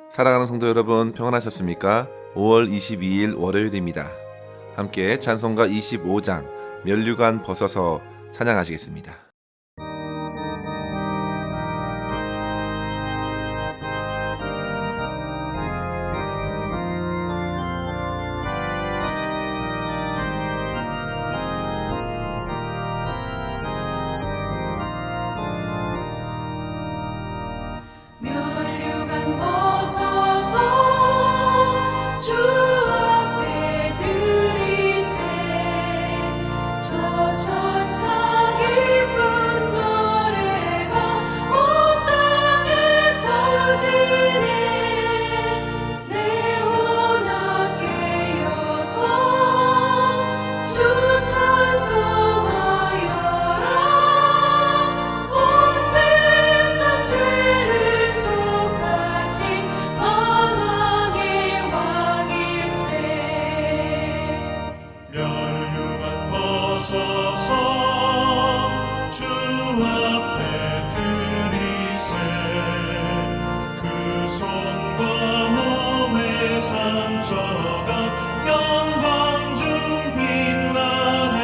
사랑하는 성도 여러분, 평안하셨습니까? 5월 22일 월요일입니다. 함께 찬송가 25장 면류관 벗어서 찬양하시겠습니다. 면류관 벗어서 주 앞에 들이세 저 천사 기쁜 노래가 온 땅에 퍼지네 내 혼합 깨어서 주 찬송하여라 온 백성 죄를 속하신 만왕의 왕일세 면류관 벗어서 주 앞에 들이세 그 손과 몸의 상처가 영광 중 빛나네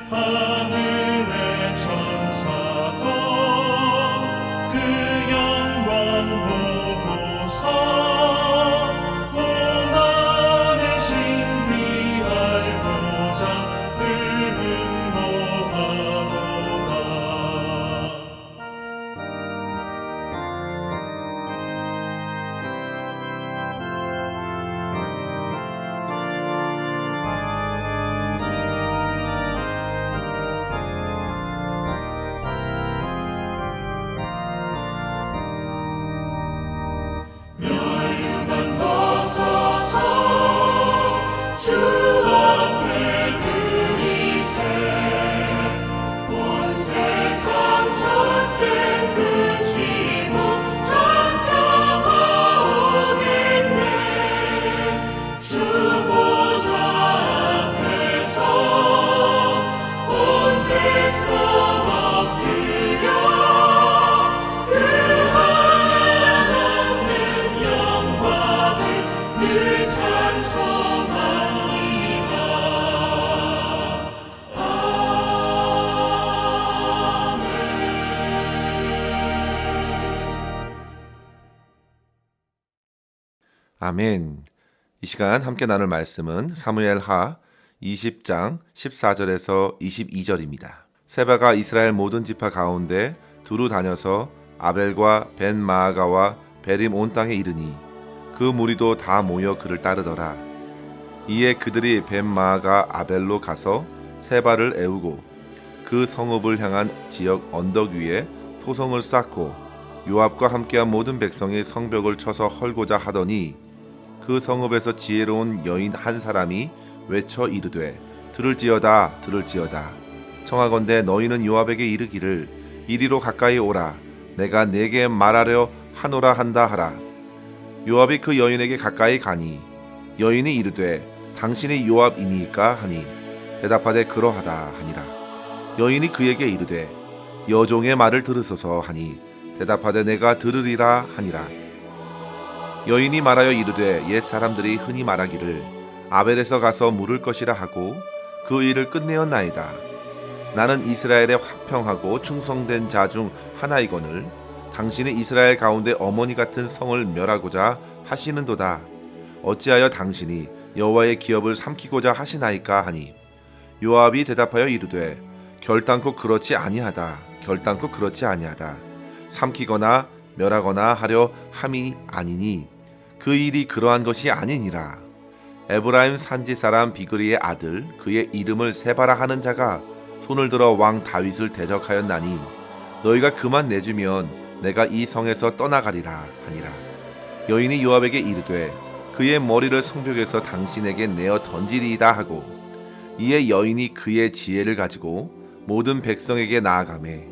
하늘의 천사도 그 영광 보고서 고난의 신비 알고자 늘 흥모하도다. 면류관 벗어서 주 앞에 들이세 온 세상 전쟁 그치고 전평화 오겠네 주 보좌 앞에서 온 백성 엎드려 그 한없는 영광을 늘 찬송합니다. 아멘. 이 시간 함께 나눌 말씀은 사무엘하 20장 14절에서 22절입니다. 세바가 이스라엘 모든 지파 가운데 두루 다녀서 아벨과 벤 마아가와 베림 온 땅에 이르니 그 무리도 다 모여 그를 따르더라. 이에 그들이 벤 마아가 아벨로 가서 세바를 애우고 그 성읍을 향한 지역 언덕 위에 토성을 쌓고 요압과 함께한 모든 백성이 성벽을 쳐서 헐고자 하더니 그 성읍에서 지혜로운 여인 한 사람이 외쳐 이르되 들을지어다 들을지어다 청하건대 너희는 요압에게 이르기를 이리로 가까이 오라 내가 네게 말하려 하노라 한다 하라. 요압이 그 여인에게 가까이 가니 여인이 이르되 당신이 요압이니까 하니 대답하되 그러하다 하니라. 여인이 그에게 이르되 여종의 말을 들으소서 하니 대답하되 내가 들으리라 하니라. 여인이 말하여 이르되 옛 사람들이 흔히 말하기를 아벨에서 가서 물을 것이라 하고 그 일을 끝내었나이다. 나는 이스라엘의 화평하고 충성된 자 중 하나이거늘 당신이 이스라엘 가운데 어머니 같은 성을 멸하고자 하시는도다. 어찌하여 당신이 여호와의 기업을 삼키고자 하시나이까 하니 요압이 대답하여 이르되 결단코 그렇지 아니하다. 결단코 그렇지 아니하다. 삼키거나 멸하거나 하려 함이 아니니 그 일이 그러한 것이 아니니라. 에브라임 산지 사람 비그리의 아들 그의 이름을 세바라 하는 자가 손을 들어 왕 다윗을 대적하였나니 너희가 그만 내주면 내가 이 성에서 떠나가리라 하니라. 여인이 요압에게 이르되 그의 머리를 성벽에서 당신에게 내어 던지리이다 하고 이에 여인이 그의 지혜를 가지고 모든 백성에게 나아가매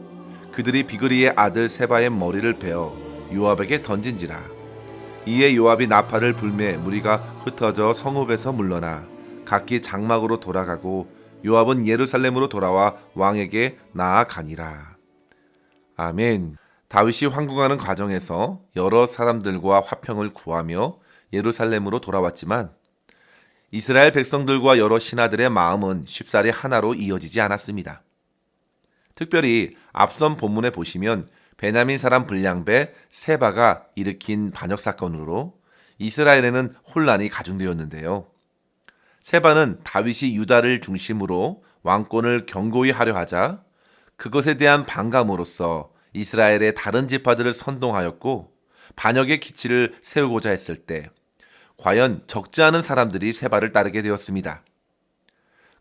그들이 비그리의 아들 세바의 머리를 베어 요압에게 던진지라. 이에 요압이 나팔을 불매 무리가 흩어져 성읍에서 물러나 각기 장막으로 돌아가고 요압은 예루살렘으로 돌아와 왕에게 나아가니라. 아멘. 다윗이 황궁하는 과정에서 여러 사람들과 화평을 구하며 예루살렘으로 돌아왔지만 이스라엘 백성들과 여러 신하들의 마음은 쉽사리 하나로 이어지지 않았습니다. 특별히 앞선 본문에 보시면 베냐민 사람 불량배 세바가 일으킨 반역 사건으로 이스라엘에는 혼란이 가중되었는데요. 세바는 다윗이 유다를 중심으로 왕권을 견고히 하려 하자 그것에 대한 반감으로써 이스라엘의 다른 지파들을 선동하였고 반역의 기치를 세우고자 했을 때 과연 적지 않은 사람들이 세바를 따르게 되었습니다.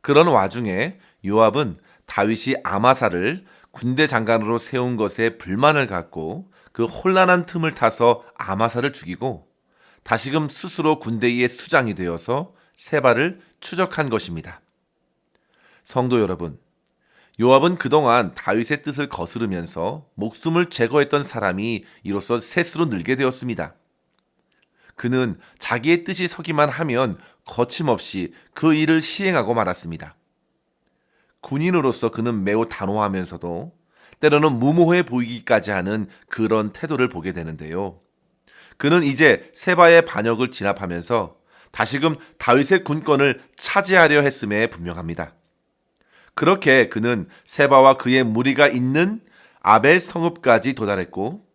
그런 와중에 요압은 다윗이 아마사를 군대 장관으로 세운 것에 불만을 갖고 그 혼란한 틈을 타서 아마사를 죽이고 다시금 스스로 군대의 수장이 되어서 세바를 추적한 것입니다. 성도 여러분, 요압은 그동안 다윗의 뜻을 거스르면서 목숨을 제거했던 사람이 이로써 셋으로 늘게 되었습니다. 그는 자기의 뜻이 서기만 하면 거침없이 그 일을 시행하고 말았습니다. 군인으로서 그는 매우 단호하면서도 때로는 무모해 보이기까지 하는 그런 태도를 보게 되는데요. 그는 이제 세바의 반역을 진압하면서 다시금 다윗의 군권을 차지하려 했음에 분명합니다. 그렇게 그는 세바와 그의 무리가 있는 아벨 성읍까지 도달했고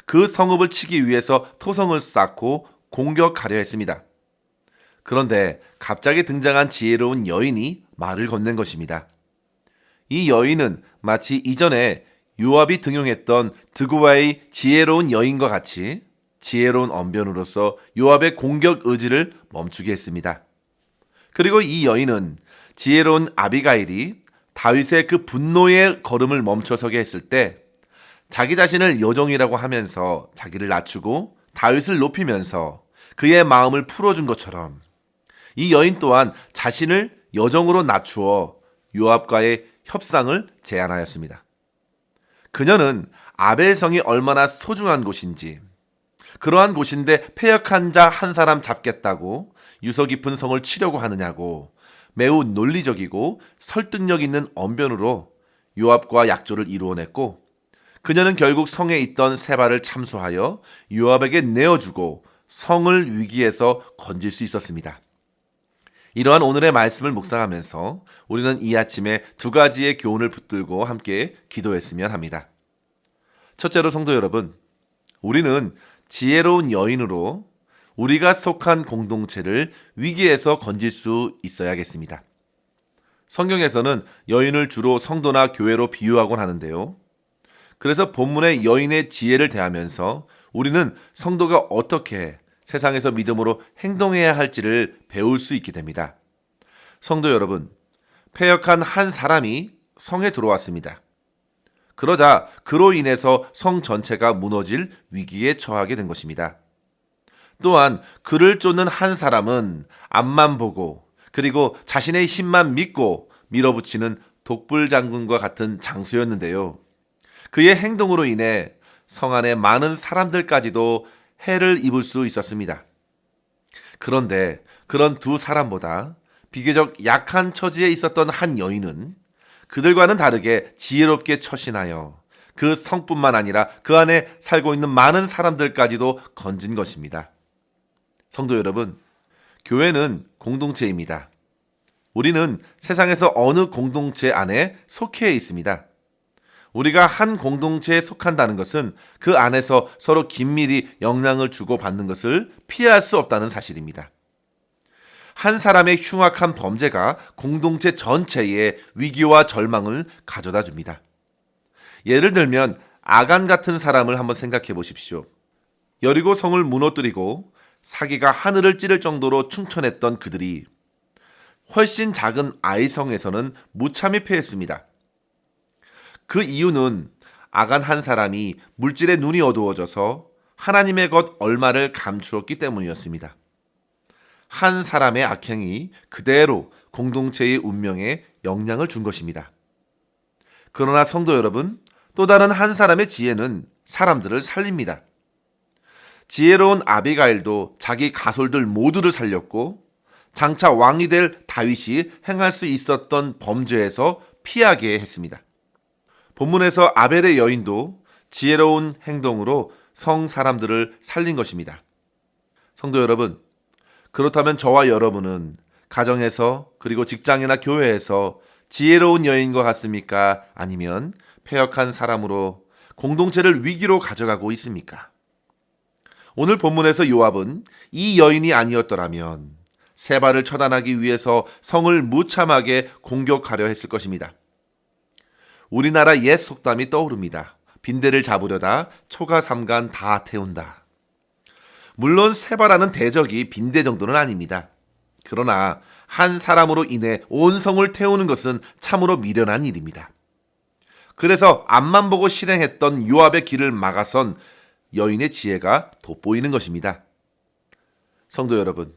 그 성읍을 치기 위해서 토성을 쌓고 공격하려 했습니다. 그런데 갑자기 등장한 지혜로운 여인이 말을 건넨 것입니다. 이 여인은 마치 이전에 요압이 등용했던 드고아의 지혜로운 여인과 같이 지혜로운 언변으로서 요압의 공격 의지를 멈추게 했습니다. 그리고 이 여인은 지혜로운 아비가일이 다윗의 그 분노의 걸음을 멈춰서게 했을 때 자기 자신을 여종이라고 하면서 자기를 낮추고 다윗을 높이면서 그의 마음을 풀어준 것처럼 이 여인 또한 자신을 여종으로 낮추어 요압과의 협상을 제안하였습니다. 그녀는 아벨성이 얼마나 소중한 곳인지, 그러한 곳인데 패역한 자 한 사람 잡겠다고 유서 깊은 성을 치려고 하느냐고 매우 논리적이고 설득력 있는 언변으로 요압과 약조를 이루어냈고, 그녀는 결국 성에 있던 세바를 참수하여 요압에게 내어주고 성을 위기에서 건질 수 있었습니다. 이러한 오늘의 말씀을 묵상하면서 우리는 이 아침에 두 가지의 교훈을 붙들고 함께 기도했으면 합니다. 첫째로 성도 여러분, 우리는 지혜로운 여인으로 우리가 속한 공동체를 위기에서 건질 수 있어야겠습니다. 성경에서는 여인을 주로 성도나 교회로 비유하곤 하는데요. 그래서 본문의 여인의 지혜를 대하면서 우리는 성도가 어떻게 세상에서 믿음으로 행동해야 할지를 배울 수 있게 됩니다. 성도 여러분, 패역한 한 사람이 성에 들어왔습니다. 그러자 그로 인해서 성 전체가 무너질 위기에 처하게 된 것입니다. 또한 그를 쫓는 한 사람은 앞만 보고 그리고 자신의 힘만 믿고 밀어붙이는 독불장군과 같은 장수였는데요. 그의 행동으로 인해 성 안의 많은 사람들까지도 해를 입을 수 있었습니다. 그런데 그런 두 사람보다 비교적 약한 처지에 있었던 한 여인은 그들과는 다르게 지혜롭게 처신하여 그 성뿐만 아니라 그 안에 살고 있는 많은 사람들까지도 건진 것입니다. 성도 여러분, 교회는 공동체입니다. 우리는 세상에서 어느 공동체 안에 속해 있습니다. 우리가 한 공동체에 속한다는 것은 그 안에서 서로 긴밀히 영향을 주고받는 것을 피할 수 없다는 사실입니다. 한 사람의 흉악한 범죄가 공동체 전체에 위기와 절망을 가져다 줍니다. 예를 들면 아간 같은 사람을 한번 생각해 보십시오. 여리고 성을 무너뜨리고 사기가 하늘을 찌를 정도로 충천했던 그들이 훨씬 작은 아이성에서는 무참히 패했습니다. 그 이유는 아간 한 사람이 물질의 눈이 어두워져서 하나님의 것 얼마를 감추었기 때문이었습니다. 한 사람의 악행이 그대로 공동체의 운명에 영향을 준 것입니다. 그러나 성도 여러분, 또 다른 한 사람의 지혜는 사람들을 살립니다. 지혜로운 아비가일도 자기 가솔들 모두를 살렸고 장차 왕이 될 다윗이 행할 수 있었던 범죄에서 피하게 했습니다. 본문에서 아벨의 여인도 지혜로운 행동으로 성 사람들을 살린 것입니다. 성도 여러분, 그렇다면 저와 여러분은 가정에서 그리고 직장이나 교회에서 지혜로운 여인과 같습니까? 아니면 패역한 사람으로 공동체를 위기로 가져가고 있습니까? 오늘 본문에서 요압은 이 여인이 아니었더라면 세바를 처단하기 위해서 성을 무참하게 공격하려 했을 것입니다. 우리나라 옛 속담이 떠오릅니다. 빈대를 잡으려다 초가 삼간 다 태운다. 물론 세바라는 대적이 빈대 정도는 아닙니다. 그러나 한 사람으로 인해 온 성을 태우는 것은 참으로 미련한 일입니다. 그래서 앞만 보고 실행했던 요압의 길을 막아선 여인의 지혜가 돋보이는 것입니다. 성도 여러분,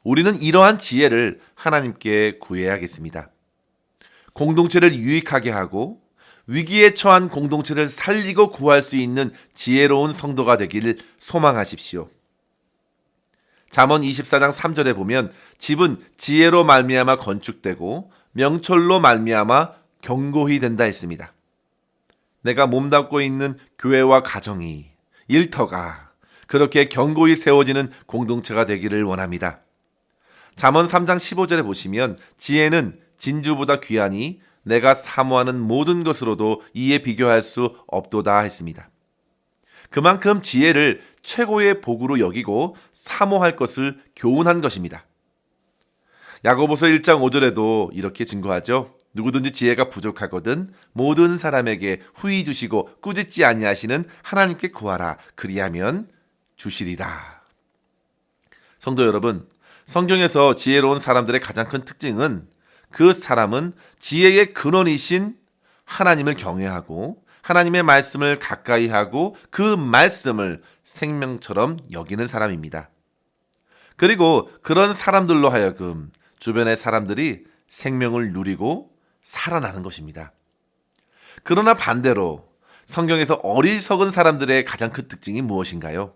우리는 이러한 지혜를 하나님께 구해야겠습니다. 공동체를 유익하게 하고 위기에 처한 공동체를 살리고 구할 수 있는 지혜로운 성도가 되기를 소망하십시오. 잠언 24장 3절에 보면 집은 지혜로 말미암아 건축되고 명철로 말미암아 견고히 된다 했습니다. 내가 몸담고 있는 교회와 가정이, 일터가 그렇게 견고히 세워지는 공동체가 되기를 원합니다. 잠언 3장 15절에 보시면 지혜는 진주보다 귀하니 내가 사모하는 모든 것으로도 이에 비교할 수 없도다 했습니다. 그만큼 지혜를 최고의 복으로 여기고 사모할 것을 교훈한 것입니다. 야고보서 1장 5절에도 이렇게 증거하죠. 누구든지 지혜가 부족하거든 모든 사람에게 후히 주시고 꾸짖지 아니하시는 하나님께 구하라. 그리하면 주시리라. 성도 여러분, 성경에서 지혜로운 사람들의 가장 큰 특징은 그 사람은 지혜의 근원이신 하나님을 경외하고 하나님의 말씀을 가까이 하고 그 말씀을 생명처럼 여기는 사람입니다. 그리고 그런 사람들로 하여금 주변의 사람들이 생명을 누리고 살아나는 것입니다. 그러나 반대로 성경에서 어리석은 사람들의 가장 큰 특징이 무엇인가요?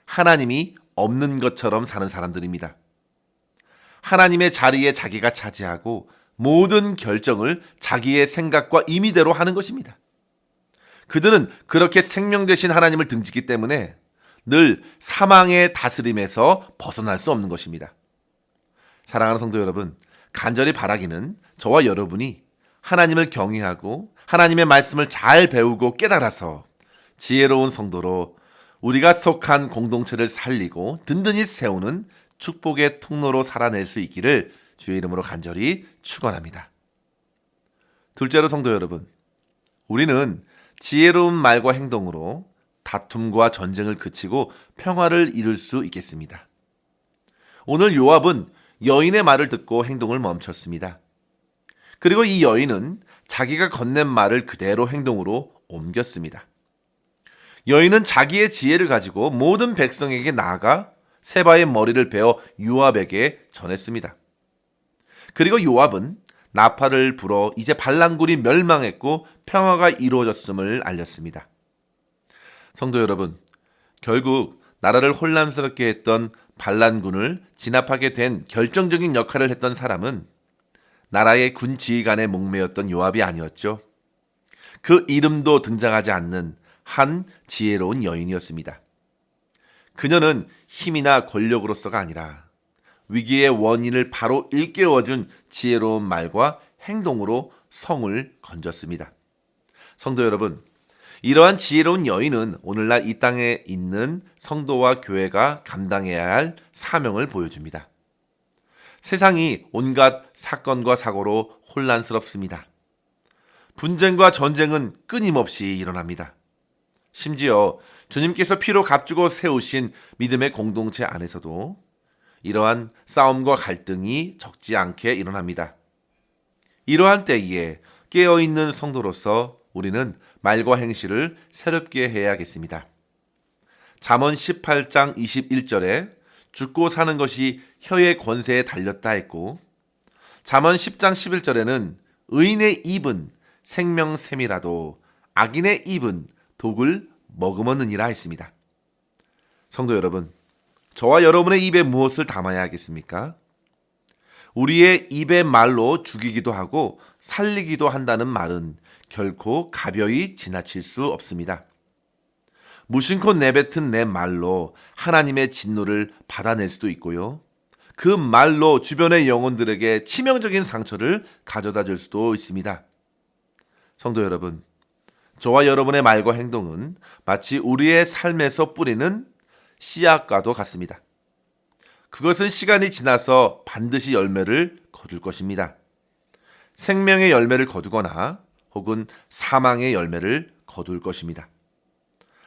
하나님이 없는 것처럼 사는 사람들입니다. 하나님의 자리에 자기가 차지하고 모든 결정을 자기의 생각과 임의대로 하는 것입니다. 그들은 그렇게 생명 되신 하나님을 등지기 때문에 늘 사망의 다스림에서 벗어날 수 없는 것입니다. 사랑하는 성도 여러분, 간절히 바라기는 저와 여러분이 하나님을 경외하고 하나님의 말씀을 잘 배우고 깨달아서 지혜로운 성도로 우리가 속한 공동체를 살리고 든든히 세우는 축복의 통로로 살아낼 수 있기를 주의 이름으로 간절히 축원합니다. 둘째로 성도 여러분, 우리는 지혜로운 말과 행동으로 다툼과 전쟁을 그치고 평화를 이룰 수 있겠습니다. 오늘 요압은 여인의 말을 듣고 행동을 멈췄습니다. 그리고 이 여인은 자기가 건넨 말을 그대로 행동으로 옮겼습니다. 여인은 자기의 지혜를 가지고 모든 백성에게 나아가 세바의 머리를 베어 요압에게 전했습니다. 그리고 요압은 나팔을 불어 이제 반란군이 멸망했고 평화가 이루어졌음을 알렸습니다. 성도 여러분, 결국 나라를 혼란스럽게 했던 반란군을 진압하게 된 결정적인 역할을 했던 사람은 나라의 군 지휘관에 목매였던 요압이 아니었죠. 그 이름도 등장하지 않는 한 지혜로운 여인이었습니다. 그녀는 힘이나 권력으로서가 아니라 위기의 원인을 바로 일깨워준 지혜로운 말과 행동으로 성을 건졌습니다. 성도 여러분, 이러한 지혜로운 여인은 오늘날 이 땅에 있는 성도와 교회가 감당해야 할 사명을 보여줍니다. 세상이 온갖 사건과 사고로 혼란스럽습니다. 분쟁과 전쟁은 끊임없이 일어납니다. 심지어 주님께서 피로 값주고 세우신 믿음의 공동체 안에서도 이러한 싸움과 갈등이 적지 않게 일어납니다. 이러한 때에 깨어있는 성도로서 우리는 말과 행실을 새롭게 해야겠습니다. 잠언 18장 21절에 죽고 사는 것이 혀의 권세에 달렸다 했고, 잠언 10장 11절에는 의인의 입은 생명샘이라도 악인의 입은 독을 머금었느니라 했습니다. 성도 여러분, 저와 여러분의 입에 무엇을 담아야 하겠습니까? 우리의 입의 말로 죽이기도 하고 살리기도 한다는 말은 결코 가벼이 지나칠 수 없습니다. 무심코 내뱉은 내 말로 하나님의 진노를 받아낼 수도 있고요. 그 말로 주변의 영혼들에게 치명적인 상처를 가져다 줄 수도 있습니다. 성도 여러분, 저와 여러분의 말과 행동은 마치 우리의 삶에서 뿌리는 씨앗과도 같습니다. 그것은 시간이 지나서 반드시 열매를 거둘 것입니다. 생명의 열매를 거두거나 혹은 사망의 열매를 거둘 것입니다.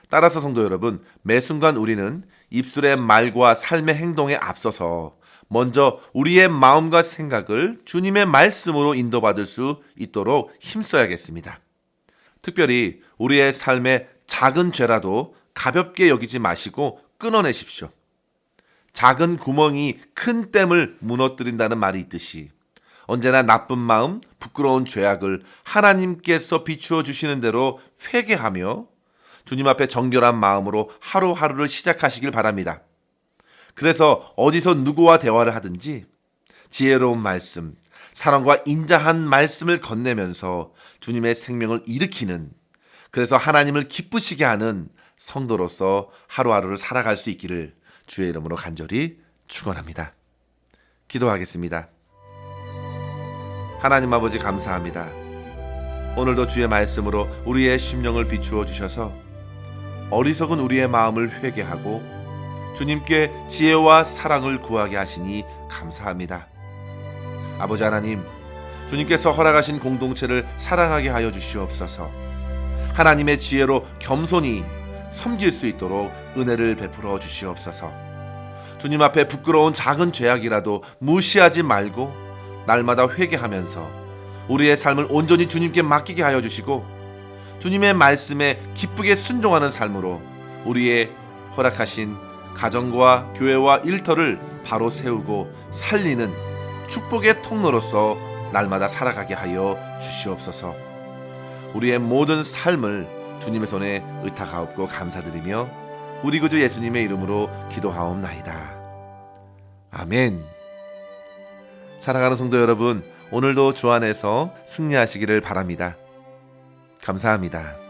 따라서 성도 여러분, 매 순간 우리는 입술의 말과 삶의 행동에 앞서서 먼저 우리의 마음과 생각을 주님의 말씀으로 인도받을 수 있도록 힘써야겠습니다. 특별히 우리의 삶의 작은 죄라도 가볍게 여기지 마시고 끊어내십시오. 작은 구멍이 큰 댐을 무너뜨린다는 말이 있듯이 언제나 나쁜 마음, 부끄러운 죄악을 하나님께서 비추어 주시는 대로 회개하며 주님 앞에 정결한 마음으로 하루하루를 시작하시길 바랍니다. 그래서 어디서 누구와 대화를 하든지 지혜로운 말씀, 사랑과 인자한 말씀을 건네면서 주님의 생명을 일으키는, 그래서 하나님을 기쁘시게 하는 성도로서 하루하루를 살아갈 수 있기를 주의 이름으로 간절히 축원합니다. 기도하겠습니다. 하나님 아버지 감사합니다. 오늘도 주의 말씀으로 우리의 심령을 비추어 주셔서 어리석은 우리의 마음을 회개하고 주님께 지혜와 사랑을 구하게 하시니 감사합니다. 아버지 하나님, 주님께서 허락하신 공동체를 사랑하게 하여 주시옵소서. 하나님의 지혜로 겸손히 섬길 수 있도록 은혜를 베풀어 주시옵소서. 주님 앞에 부끄러운 작은 죄악이라도 무시하지 말고 날마다 회개하면서 우리의 삶을 온전히 주님께 맡기게 하여 주시고 주님의 말씀에 기쁘게 순종하는 삶으로 우리의 허락하신 가정과 교회와 일터를 바로 세우고 살리는 축복의 통로로서 날마다 살아가게 하여 주시옵소서. 우리의 모든 삶을 주님의 손에 의탁하옵고 감사드리며 우리 구주 예수님의 이름으로 기도하옵나이다. 아멘. 사랑하는 성도 여러분, 오늘도 주 안에서 승리하시기를 바랍니다. 감사합니다.